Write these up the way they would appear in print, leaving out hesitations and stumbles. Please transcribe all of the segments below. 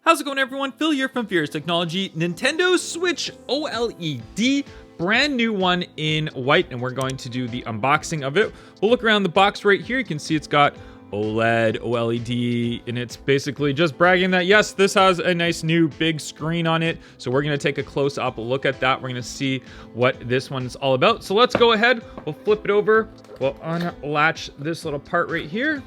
How's it going, everyone? Phil here from Fierce Technology. Nintendo Switch OLED, brand new one in white, and we're going to do the unboxing of it. We'll look around the box right here. You can see it's got OLED, OLED, and it's basically just bragging that, yes, this has a nice new big screen on it. So we're going to take a close-up look at that. We're going to see what this one's all about. So let's go ahead. We'll flip it over. We'll unlatch this little part right here.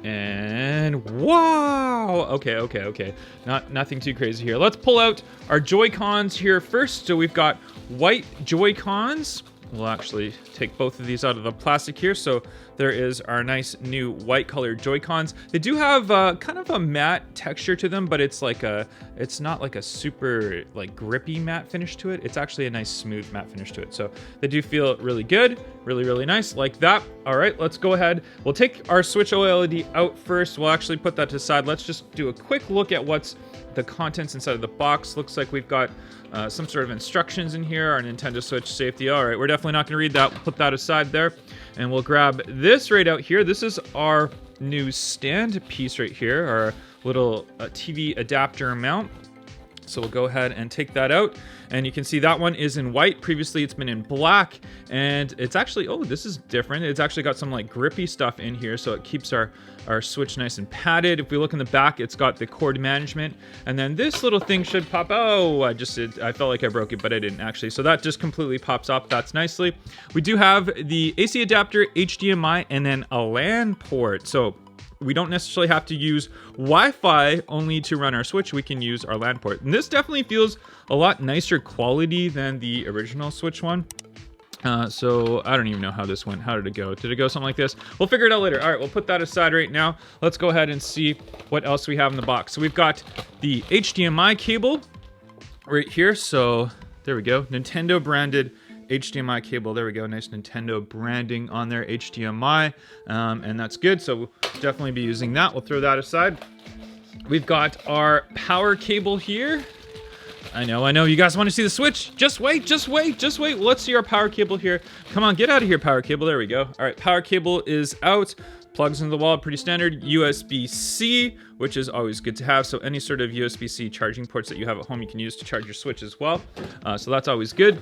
And wow, okay. Nothing too crazy here. Let's pull out our Joy-Cons here first. So we've got white Joy-Cons. We'll actually take both of these out of the plastic here. So there is our nice new white colored Joy-Cons. They do have kind of a matte texture to them, but it's not like a super like grippy matte finish to it. It's actually a nice smooth matte finish to it. So they do feel really good, really nice like that. All right, let's go ahead. We'll take our Switch OLED out first. We'll actually put that to the side. Let's just do a quick look at what's the contents inside of the box. Looks like we've got some sort of instructions in here, our Nintendo Switch safety. All right, we're definitely not gonna read that. We'll put that aside there, and we'll grab this right out here. This is our new stand piece right here, our little TV adapter mount. So we'll go ahead and take that out, and you can see that one is in white. Previously it's been in black, and it's actually, oh, this is different. It's actually got some like grippy stuff in here, so it keeps our Switch nice and padded. If we look in the back, it's got the cord management, and then this little thing should pop. Oh, I felt like I broke it, but I didn't actually. So that just completely pops up. That's nicely. We do have the AC adapter, HDMI, and then a LAN port. So we don't necessarily have to use Wi-Fi only to run our Switch. We can use our LAN port. And this definitely feels a lot nicer quality than the original Switch one. So I don't even know how this went. How did it go? Did it go something like this? We'll figure it out later. All right, we'll put that aside right now. Let's go ahead and see what else we have in the box. So we've got the HDMI cable right here. So there we go. Nintendo branded HDMI cable. There we go. Nice Nintendo branding on there, HDMI, and that's good. So we'll definitely be using that. We'll throw that aside. We've got our power cable here. I know. You guys want to see the Switch? Just wait. Let's see our power cable here. Come on, get out of here, power cable. There we go. All right, power cable is out. Plugs into the wall, pretty standard. USB-C, which is always good to have. So any sort of USB-C charging ports that you have at home, you can use to charge your Switch as well. So that's always good.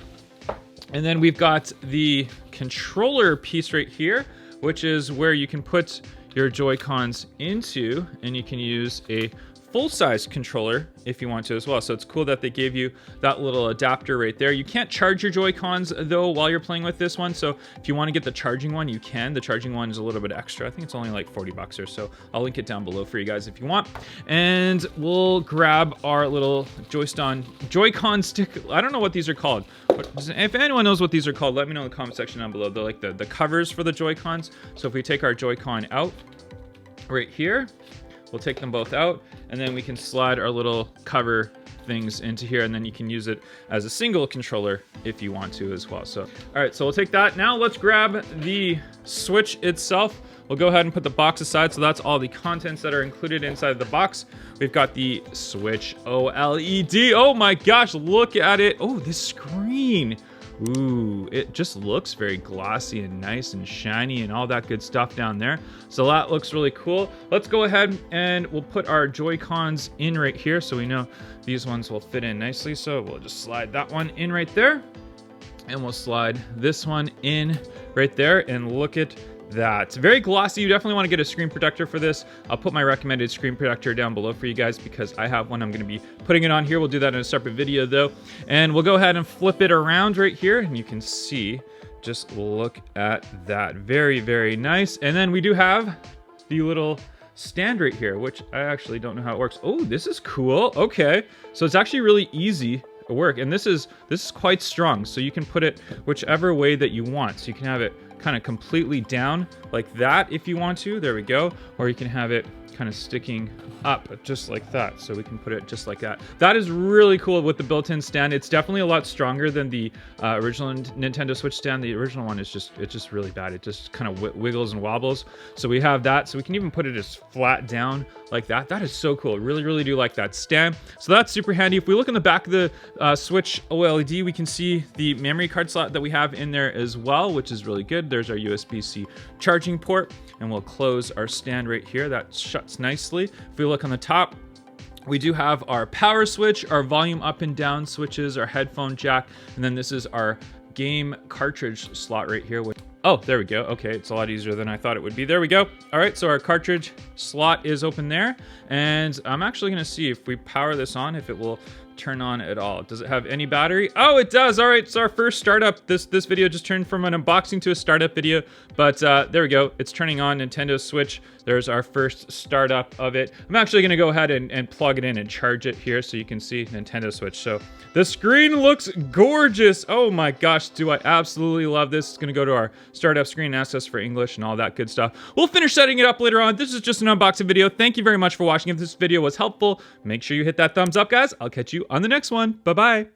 And then we've got the controller piece right here, which is where you can put your Joy-Cons into, and you can use a full-size controller if you want to as well. So it's cool that they gave you that little adapter right there. You can't charge your Joy-Cons though while you're playing with this one. So if you want to get the charging one, you can. The charging one is a little bit extra. I think it's only like 40 bucks or so. I'll link it down below for you guys if you want. And we'll grab our little Joy-Con stick. I don't know what these are called. But if anyone knows what these are called, let me know in the comment section down below. They're like the covers for the Joy-Cons. So if we take our Joy-Con out right here, we'll take them both out, and then we can slide our little cover things into here, and then you can use it as a single controller if you want to as well. So, all right, so we'll take that. Now let's grab the Switch itself. We'll go ahead and put the box aside. So that's all the contents that are included inside the box. We've got the Switch OLED. Oh my gosh, look at it. Oh, this screen. Ooh, it just looks very glossy and nice and shiny and all that good stuff down there. So that looks really cool. Let's go ahead and we'll put our Joy-Cons in right here so we know these ones will fit in nicely. So we'll just slide that one in right there, and we'll slide this one in right there, and look at that. It's very glossy. You definitely want to get a screen protector for this. I'll put my recommended screen protector down below for you guys because I have one. I'm going to be putting it on here. We'll do that in a separate video though. And we'll go ahead and flip it around right here, and you can see, just look at that. Very nice. And then we do have the little stand right here, which I actually don't know how it works. Oh, this is cool. Okay. So it's actually really easy to work. And this is quite strong. So you can put it whichever way that you want. So you can have it kind of completely down like that if you want to. There we go. Or you can have it kind of sticking up just like that, so we can put it just like that. That is really cool with the built-in stand. It's definitely a lot stronger than the original Nintendo Switch stand. The original one is just really bad. It just kind of wiggles and wobbles. So we have that, so we can even put it as flat down like that. That is so cool. Really do like that stand. So that's super handy. If we look in the back of the Switch OLED, we can see the memory card slot that we have in there as well, which is really good. There's our USB-C charging port, and we'll close our stand right here. That shuts nicely. If we look on the top, We do have our power switch, our volume up and down switches, our headphone jack, and then this is our game cartridge slot right here. Oh, there we go. Okay, it's a lot easier than I thought it would be. There we go. All right, so our cartridge slot is open there, and I'm actually gonna see if we power this on, if it will turn on at all. Does it have any battery? Oh, it does. All right, it's our first startup. This video just turned from an unboxing to a startup video, but there we go. It's turning on Nintendo Switch. There's our first startup of it. I'm actually gonna go ahead and plug it in and charge it here so you can see Nintendo Switch. So the screen looks gorgeous. Oh my gosh, do I absolutely love this. It's gonna go to our startup screen, ask us for English and all that good stuff. We'll finish setting it up later on. This is just an unboxing video. Thank you very much for watching. If this video was helpful, make sure you hit that thumbs up, guys. I'll catch you on the next one. Bye-bye.